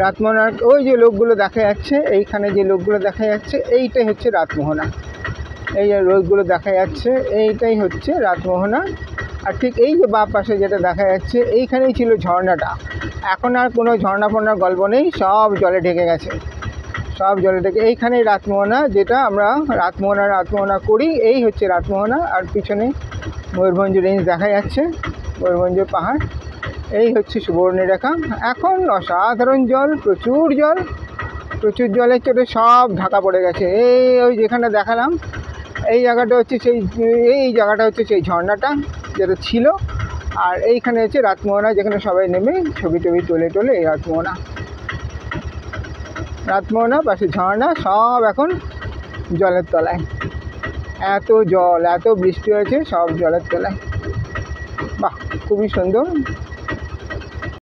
রাতমোহনার ওই যে লোকগুলো দেখা যাচ্ছে, এইখানে যে লোকগুলো দেখা যাচ্ছে এইটাই হচ্ছে রাতমোহনা। এই যে লোকগুলো দেখা যাচ্ছে এইটাই হচ্ছে রাতমোহনা। আর ঠিক এই যে বাঁ পাশে যেটা দেখা যাচ্ছে এইখানেই ছিল ঝর্ণাটা। এখন আর কোনো ঝর্ণা ফর্ণার গল্প নেই, সব জলে ঢেকে গেছে, সব জলে ঢেকে। এইখানেই রাতমোহনা, যেটা আমরা রাতমোহনা করি, এই হচ্ছে রাতমোহনা। আর পিছনে ময়ূরভঞ্জ রেঞ্জ দেখা যাচ্ছে, ময়ূরভঞ্জ পাহাড়। এই হচ্ছে সুবর্ণরেখা। এখন অসাধারণ জল, প্রচুর জল, প্রচুর জলের চোটে সব ঢাকা পড়ে গেছে। ওই যেখানে দেখালাম এই জায়গাটা হচ্ছে সেই ঝর্ণাটা যেটা ছিল। আর এইখানে হচ্ছে রাতমোহনা, যেখানে সবাই নেমে ছবি টবি তোলে। এই রাতমোহনা পাশে ঝর্ণা, সব এখন জলের তলায়। এত জল, এত বৃষ্টি হয়েছে, সব জলের তলায়। বাহ, খুবই সুন্দর।